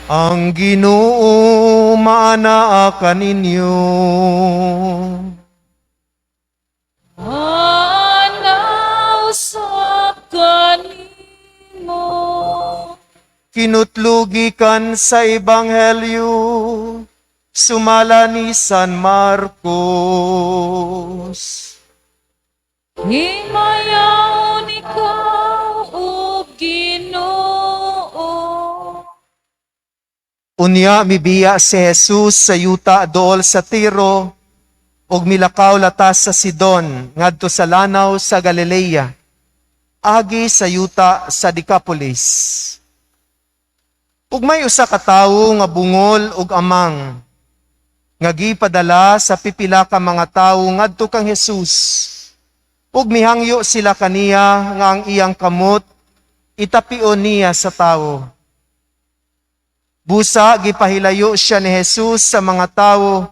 Ang Ginoo maanaa kaninyo. Anausap kanimo. Kinutlugikan sa Ebanghelyo, sumala ni San Marcos. Himayaw ikaw, O Ginoo. Unya mibiya si Jesus sa yuta dool sa Tiro, og milakaw latas sa Sidon, ngadto sa lanaw sa Galilea, agi sa yuta sa Decapolis. Ug may usa ka tawo nga bungol ug amang, nga gipadala sa pipila ka mga tawo ngadto kang Jesus. Ug mihangyo sila kaniya nga ang iyang kamot itapion niya sa tawo. Busa gipahilayo siya ni Jesus sa mga tawo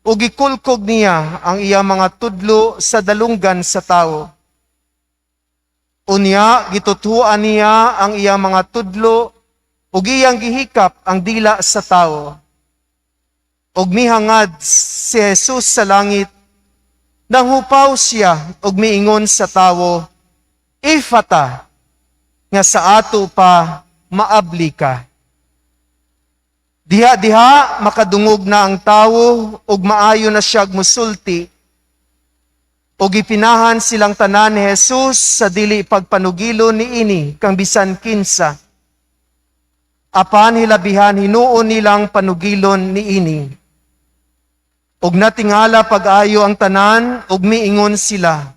ug gikulkog niya ang iyang mga tudlo sa dalunggan sa tawo. Unya gitutuan niya ang iyang mga tudlo ug iyang gihikap ang dila sa tawo. Ug mihangad si Jesus sa langit, nanghupaw siya ug miingon sa tawo, Ifata, nga sa ato pa maabli ka. Diha-diha makadungog na ang tawo ug maayo na siya musulti. Ug ipinahan silang tanan ni Jesus sa dili pagpanugilo niini kang bisan kinsa. Apan hilabihan hinuon nilang panugilon niini. Ug natingala pag-ayo ang tanan ug miingon sila,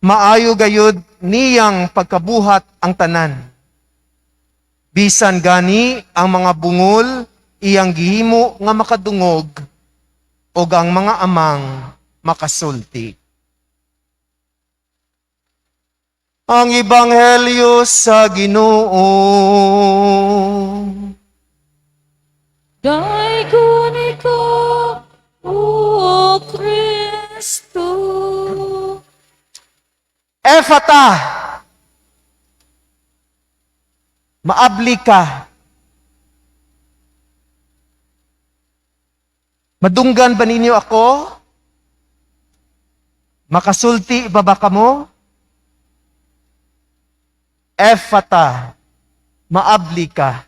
maayo gayud niyang pagkabuhat ang tanan. Bisan gani ang mga bungol iyang gihimo nga makadungog ug ang mga amang makasulti. Ang Ebanghelyo sa Ginoo. Daigon ikaw, O Kristo. Efata, maabli ka. Madunggan ba ninyo ako? Makasulti ba ba kamo? Efata, maabli ka.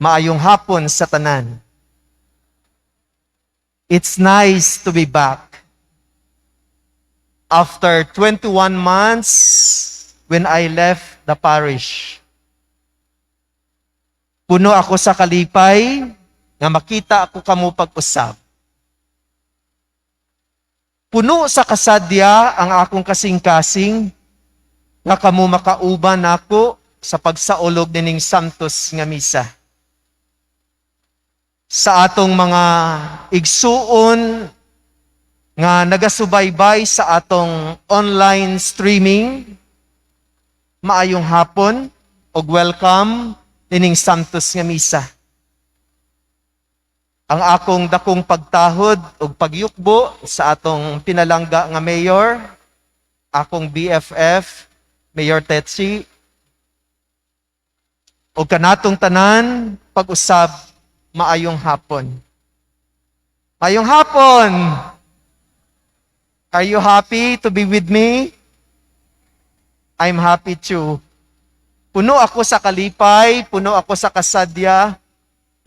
Maayong hapon sa tanan. It's nice to be back. After 21 months when I left the parish. Puno ako sa kalipay nga makita ako kamo pag-usab. Puno sa kasadya ang akong kasing-kasing nga kamo makauban nako sa pagsaulog nining Santos nga misa. Sa atong mga igsuon nga nagasubaybay sa atong online streaming, maayong hapon ug welcome nining Santos nga misa. Ang akong dakong pagtahod ug pagyukbo sa atong pinalangga nga mayor, akong BFF, Mayor Tetsi, ug kanatong tanan pag-usab, maayong hapon. Maayong hapon! Are you happy to be with me? I'm happy too. Puno ako sa kalipay, puno ako sa kasadya,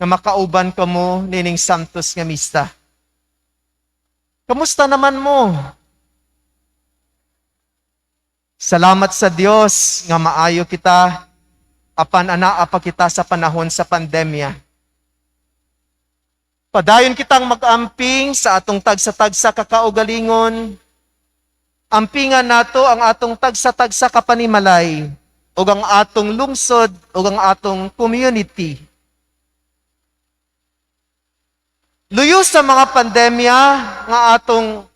na makauban ka mo nining Santos nga mista. Kamusta naman mo? Salamat sa Dios nga maayo kita, apan anaa pa kita sa panahon sa pandemya. Padayon kitang mag-amping sa atong tagsa-tagsa kakaugalingon. Ampingan nato ang atong tagsa-tagsa kapanimalay, ug ang atong lungsod, ug ang atong community. Luyo sa mga pandemya nga atong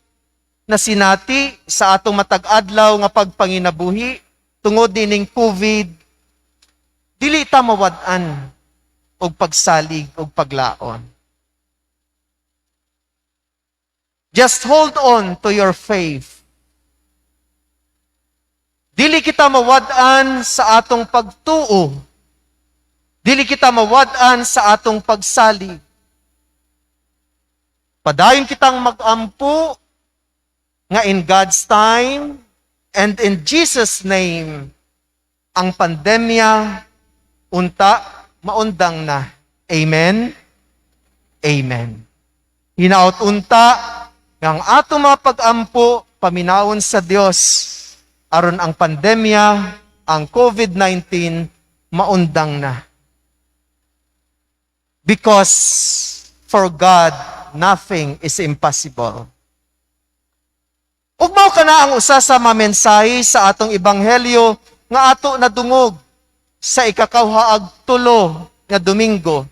nasinati sa atong matag-adlaw nga pagpanginabuhi tungod nining COVID, dili ta mawad-an og pagsalig og paglaon. Just hold on to your faith. Dili kita mawad-an sa atong pagtuo Dili kita mawad-an sa atong pagsalig. Padayon kitang mag-ampo nga in God's time and in Jesus' name, ang pandemya unta maundang na. Amen? Amen. Hinaot unta ng ato mga pag-ampo paminawon sa Dios aron ang pandemya, ang COVID-19 maundang na. Because for God, nothing is impossible. Ug mao kana ang usa sa mga mensahe sa atong ebanghelyo nga ato nadungog sa ikakawhaag tulo nga Domingo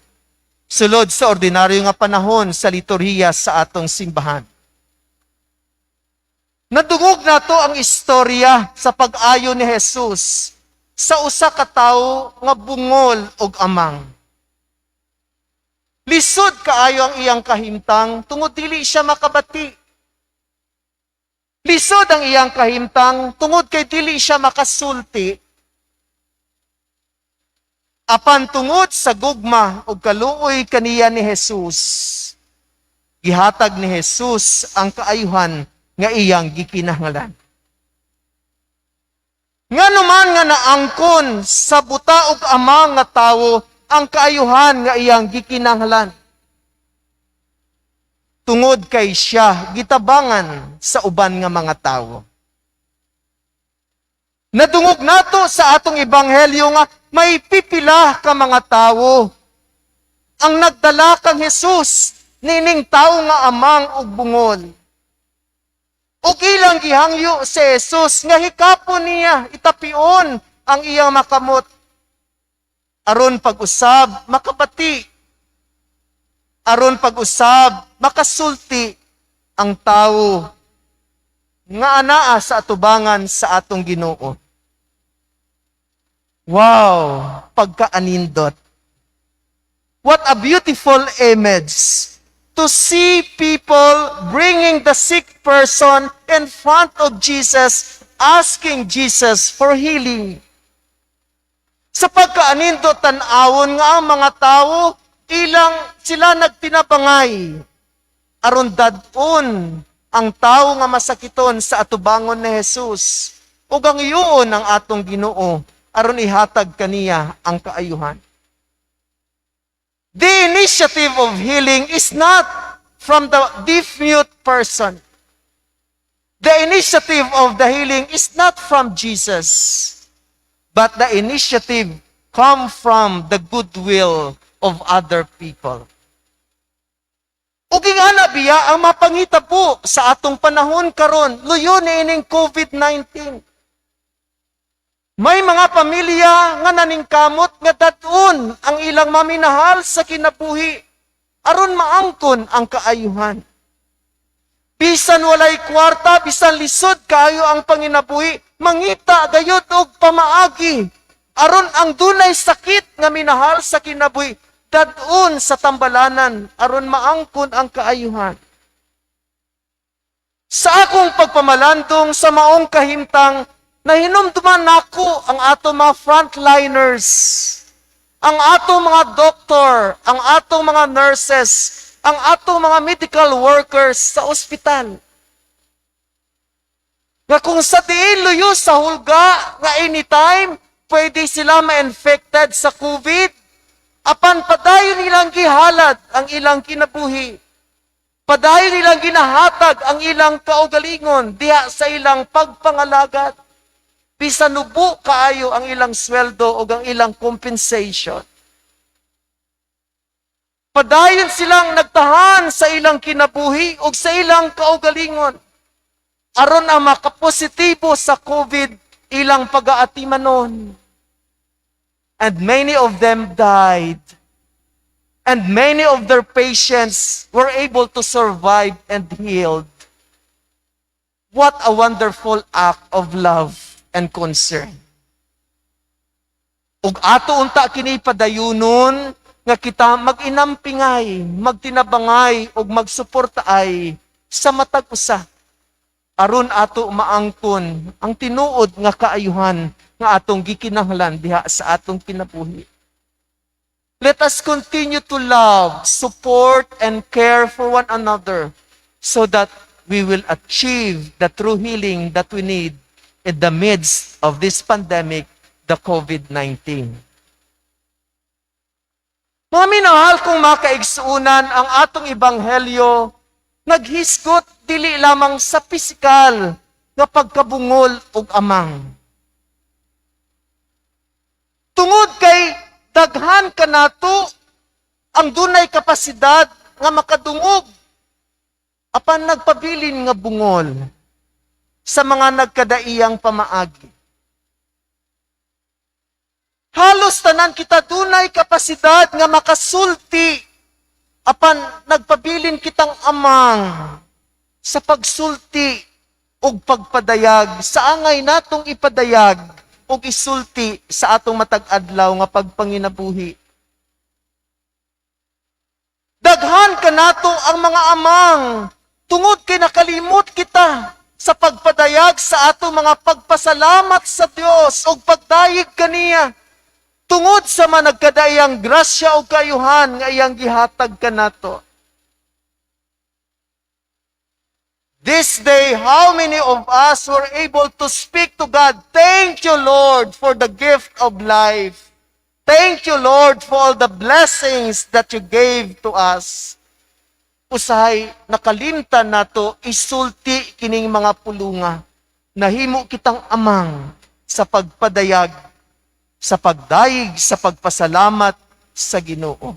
sulod sa ordinaryo nga panahon sa liturhiya sa atong simbahan. Nadungog nato ang istorya sa pag-ayo ni Jesus sa usa ka tawo nga bungol og amang. Lisod kaayo ang iyang kahimtang tungod dili siya makabati. Lisod ang iyang kahimtang tungod kay dili siya makasulti. Apan tungod sa gugma o kaluoy kaniya ni Jesus, gihatag ni Jesus ang kaayuhan nga iyang gikinahanglan. Nga naman nga naangkon sa buta ug amang nga tawo ang kaayuhan nga iyang gikinahanglan. Tungod kay siya gitabangan sa uban nga mga tawo. Nadungog nato sa atong ebanghelyo nga may pipila ka mga tawo ang nagdala kang Jesus nining tawo nga amang ug bungol. Ug ilang gihangyo si Jesus nga hikapon niya itapion ang iyang makamot aron pag-usab makabati, aron pag-usab makasulti ang tawo nga anaa sa atubangan sa atong Ginoo. Wow, pagkaanindot. What a beautiful image to see people bringing the sick person in front of Jesus, asking Jesus for healing. Sa pagkaanindot tan-awon nga ang mga tao, ilang sila nagtinabangay. Aron dadon ang tao nga masakiton sa atubangon ni Jesus. Ug ang iyon ang atong Ginoo aron ihatag kaniya ang kaayuhan. The initiative of healing is not from the deaf-mute person. The initiative of the healing is not from Jesus, but the initiative comes from the goodwill of other people. Ug ingana biya ang mapangitabo sa atong panahon karon, luyo ni ining COVID-19. May mga pamilya nga naningkamot nga dadun ang ilang maminahal sa kinabuhi aron maangkon ang kaayuhan. Bisan walay kwarta, bisan lisod kaayo ang panginabuhi, mangita gayud og pamaagi aron ang dunay sakit nga minahal sa kinabuhi dadun sa tambalanan aron maangkon ang kaayuhan. Sa akong pagpamalandong sa maong kahimtang, nahinumduman nako ang ato mga frontliners, ang ato mga doktor, ang ato mga nurses, ang ato mga medical workers sa ospital. Nga kung sa diin luyo sa hulga, nga anytime, pwede sila ma-infected sa COVID, apan padayon nilang gihalad ang ilang kinabuhi. Padayon nilang ginahatag ang ilang kaugalingon diha sa ilang pagpangalagad. Bisan nubo kaayo ang ilang sweldo o ang ilang compensation. Padayon silang nagtahan sa ilang kinabuhi o sa ilang kaugalingon. Aron ang makapositibo sa COVID, ilang pag-aatimanon. And many of them died. And many of their patients were able to survive and healed. What a wonderful act of love and concern. Ug ato unta kini padayunon nga kita mag-inampingay, magtinabangay ug magsuportaay sa matag usa aron ato maangkon ang tinuod nga kaayuhan nga atong gikinahanglan diha sa atong kinabuhi. Let us continue to love, support, and care for one another so that we will achieve the true healing that we need in the midst of this pandemic, the COVID-19. Mga minahal kong makaigsuunan, ang atong ebanghelyo naghisgot dili lamang sa pisikal nga pagkabungol ug amang. Tungod kay daghan kanato ang dunay kapasidad nga makadungog apan nagpabilin nga bungol sa mga nagkadaiyang pamaagi. Halos tanan kita dunay kapasidad nga makasulti apan nagpabilin kitang amang sa pagsulti ug pagpadayag sa angay natong ipadayag ug isulti sa atong matag adlaw nga pagpanginabuhi. Daghan kanato ang mga amang tungod kay nakalimot kita sa pagpadayag sa atong mga pagpasalamat sa Dios ug pagdayeg kaniya tungod sa managkadaiyang grasya ug kayuhan nga iyang gihatag kanato. This day, how many of us were able to speak to God, "Thank you, Lord, for the gift of life. Thank you, Lord, for all the blessings that you gave to us." Usahay, nakalimtan nato isulti kining mga pulunga. Nahimo kitang amang sa pagpadayag, sa pagdaig, sa pagpasalamat sa Ginoo.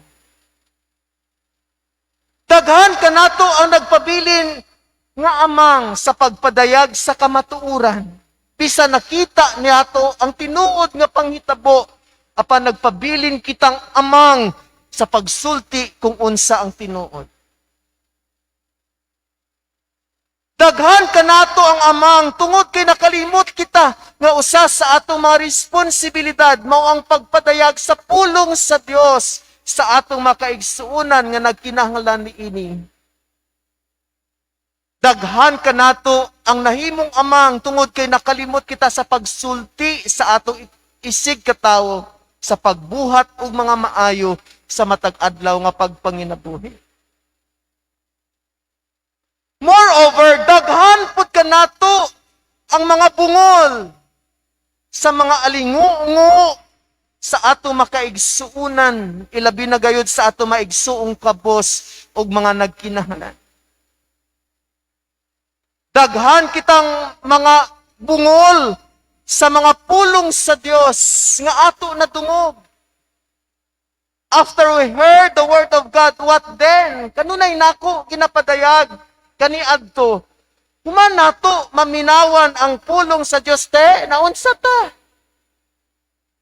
Daghan kanato ang nagpabilin nga amang sa pagpadayag sa kamatuoran. Bisa nakita niyato ang tinuod nga panghitabo apan nagpabilin kitang amang sa pagsulti kung unsa ang tinuod. Daghan kanato ang amang tungod kay nakalimot kita nga usa sa atong mga responsibilidad mao ang pagpadayag sa pulong sa Dios sa atong makaigsuunan nga nagkinahanglan niini. Daghan kanato ang nahimong amang tungod kay nakalimot kita sa pagsulti sa atong isig katawo sa pagbuhat og mga maayo sa matag adlaw nga pagpanginabuhi. Moreover, daghan pud kanato ang mga bungol sa mga alingungo sa ato makaigsuunan, ilabi na gayud sa ato maigsuong kabos ug mga nagkinahanglan. Daghan kitang mga bungol sa mga pulong sa Dios nga ato nadungog. After we heard the word of God, what then? Kanunay nako ginapadayag kaniadto. Human nato maminawan ang pulong sa Dios te, naunsa ta?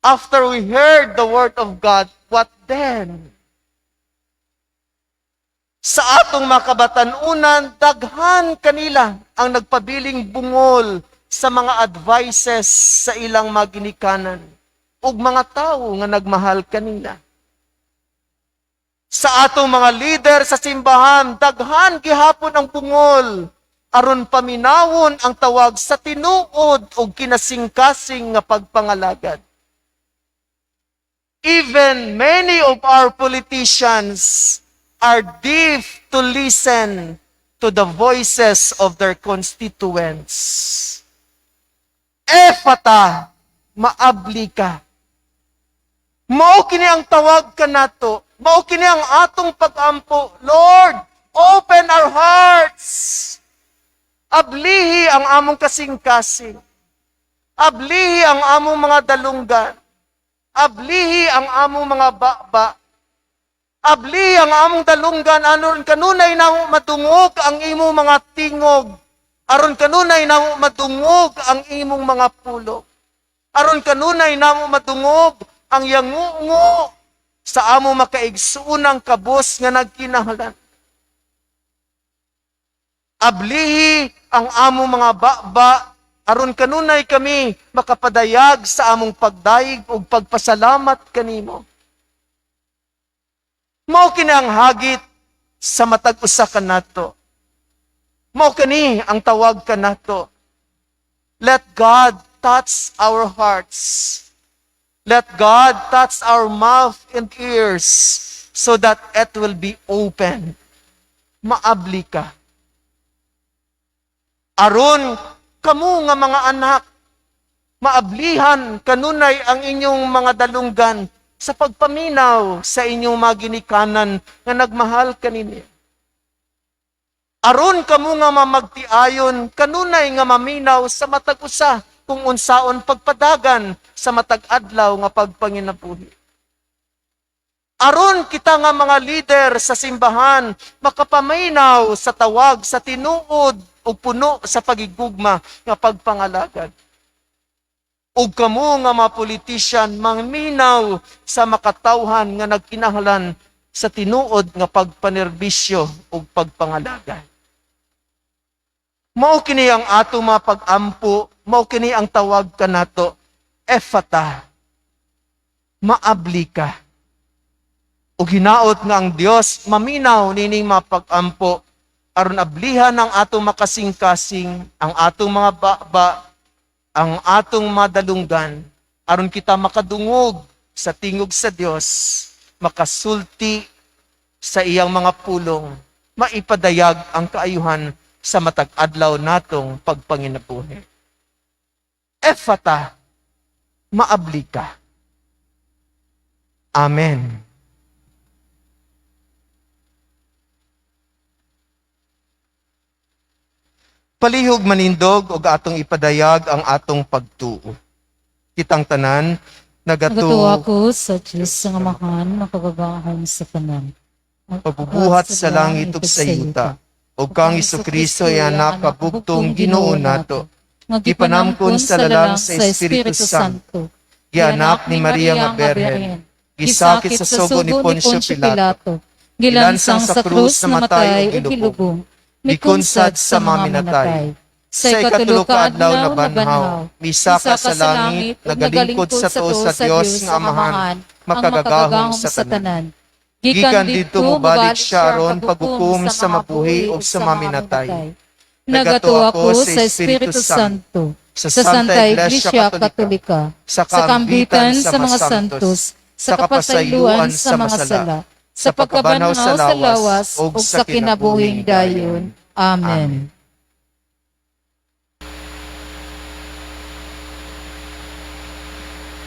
After we heard the word of God, what then? Sa atong makabatanunan, daghan kanila ang nagpabiling bungol sa mga advices sa ilang maginikanan ug mga tawo nga nagmahal kanila. Sa atong mga leader sa simbahan, daghan gihapon ang bungol aron paminawon ang tawag sa tinuod ug kinasingkasing nga pagpangalagad. Even many of our politicians are deaf to listen to the voices of their constituents. Efata, maabli ka. Mao kini ang tawag kanato, mao kini ang atong pag-ampo. Lord, open our hearts. Ablihi ang among kasing-kasing. Ablihi ang among mga dalunggan. Ablihi ang among mga baba. Abli ang among dalunggan, aron kanunay na matungog ang imong mga tingog. Aron kanunay na matungog ang imong mga pulo. Aron kanunay na matungog ang yangungo sa among makaigsuunang kabos nga nagkinahanglan. Ablihi ang among mga baba, aron kanunay kami makapadayag sa among pagdaig ug pagpasalamat kanimo. Mao kini ang hagit sa matag usa kanato. Mao kini ang tawag kanato. Let God touch our hearts Let God touch our mouth and ears so that it will be open. Maabli ka. Aron, kamu nga mga anak, maablihan kanunay ang inyong mga dalunggan sa pagpaminaw sa inyong mga ginikanan nga nagmahal kanini. Aron kamu nga mamagtiayon kanunay nga maminaw sa matag usa kung unsaon pagpadagan sa matag adlaw nga pagpanginabuhi. Aron kita nga mga leader sa simbahan makapaminaw sa tawag sa tinuod o puno sa pagigugma nga pagpangalagad. Ug kamo nga mga politician mangminaw sa makatawhan nga nagkinahanglan sa tinuod nga pagpanerbisyo ug pagpangalagad. Mao kini ang ato mga pag-ampo, mao kini ang tawag kanato, Ephata. Maabli ka. Ug hinaot nga ang Dios maminaw nining mga pag-ampo aron ablihan ang atong makasing-kasing, ang atong mga baba, ang atong madalunggan, aron kita makadungog sa tingog sa Dios, makasulti sa iyang mga pulong, maipadayag ang kaayuhan sa matag adlaw natong pagpanginabuhi. Ephata, maabli ka. Amen. Palihog manindog og atong ipadayag ang atong pagtuo. Kitang tanan Nagatuwa ko sa Diyos sa amahan, makagagahon sa kanan. pagbubuhat sa langit ug sa yuta. O kang Kristo ay anak kabugtong Ginoo nato. Gipanamkon sa lalang sa Espiritu Santo. Gianak ni Maria nga Berhen. Gisakit sa sugo ni Poncio Pilato. Gilansang sa krus na matay ug gilubong. Mikunsad sa maminatay. Sa ikatulo ka adlaw na banhaw, misaka sa langit, nagalingkod sa tuo sa Dios nga Amahan, makagagahom sa tanan. Gikan dito mubalik siya aron paghukom sa mabuhi o sa maminatay. Nagatuwa ko sa Espiritu Santo, sa Santa Iglesia Katolika, sa kambitan sa mga santos, sa kapasayloan sa mga sala, sa pagkabanaw sa lawas, o sa kinabuhing dayon. Amen.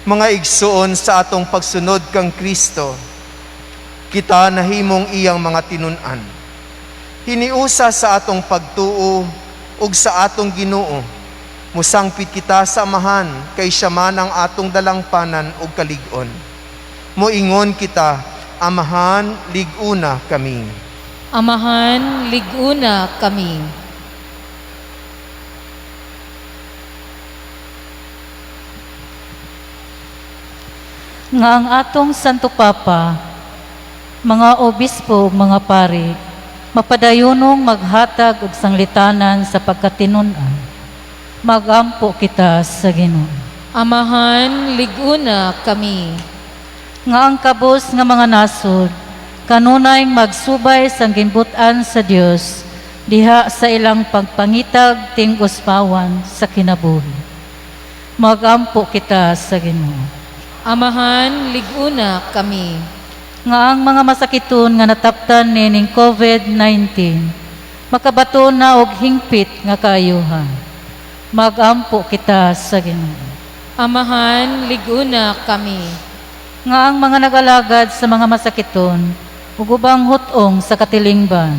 Mga igsoon sa atong pagsunod kang Kristo, kita nahimong iyang mga tinun-an. Hiniusa sa atong pagtuo ug sa atong Ginoo. Musangpit kita sa amahan kay siya man ang atong dalangpanan ug kalig-on. Moingon kita, amahan, lig-una kami. Amahan, lig-una kami. Nga ang atong Santo Papa, mga obispo, mga pari, mapadayunong maghatag og sanglitanan sa pagkatinunan. Magampo kita sa Ginoo. Amahan, lig-una kami. Nga ang kabus nga mga nasod, kanunay magsubay sang ginbutan sa Dios diha sa ilang pagpangitag ting uspawan sa kinabuhi. Magampo kita sa Ginoo. Amahan, lig-una kami. Nga ang mga masakiton nga nataptan nining COVID-19, makabato na og hingpit nga kaayuhan. Magampo kita sa Ginoo. Amahan, lig-una kami. Nga ang mga nagalagad sa mga masakiton, ug ubang hutong sa katilingban,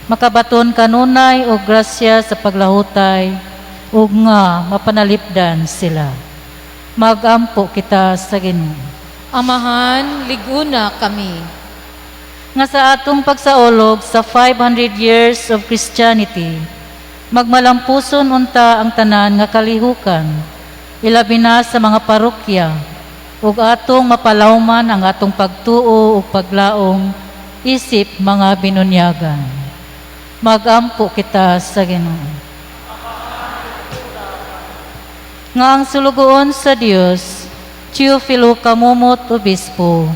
makabaton kanunay og grasya sa paglahutay, ug nga mapanalipdan sila. Magampo kita sa Ginoo. Amahan, lig-una kami. Nga sa atong pagsaolog sa 500 years of Christianity, magmalampuson unta ang tanan nga kalihukan, ilabi na sa mga parokya, ug atong mapalawman ang atong pagtuo ug paglaom isip mga binunyagan. Magampo kita sa Ginoo. Nga ang sulugoon sa Dios, Teofilo Kamumot Obispo,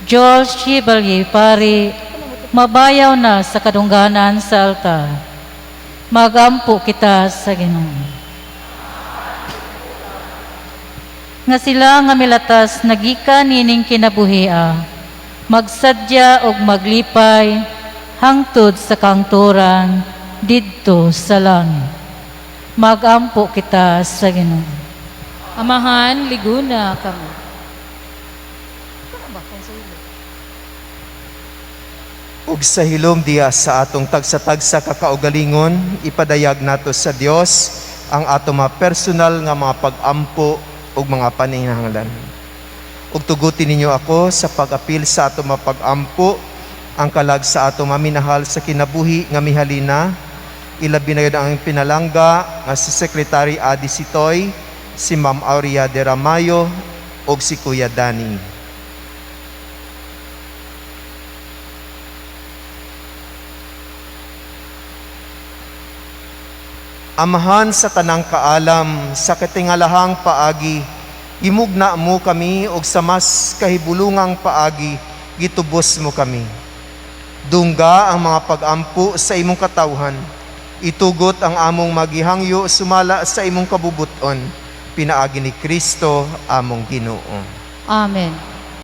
George Chevalier Pari, mabayaw na sa kadungganan sa altar. Magampo kita sa Ginoo. nga sila nga milatas nagika nining kinabuhia, magsadya og maglipay hangtod sa kangturan didto sa langit. Magampo kita sa Ginoo. Amahan, liguna kami. Ug sa hilom diya sa atong tagsa-tagsa kakaugalingon, ipadayag nato sa Dios ang ato mga personal nga mga pag-ampo ug mga paningahanglan. Ug tugutin ninyo ako sa pag-apil sa ato mga pag-ampo, ang kalag sa ato maminahal sa kinabuhi nga mihalina, ilabi na yun ang pinalangga nga si Secretary Adi Sitoy, si Ma'am Aurea de Ramayo, ug si Kuya Danny. Amahan sa tanang kaalam, sa katingalahang paagi, imugna mo kami og sa mas kahibulungang paagi, gitubos mo kami. Dungga ang mga pag-ampo sa imong katawhan, itugot ang among magihangyo sumala sa imong kabubuton, pinaagi ni Kristo among Ginoo. Amen.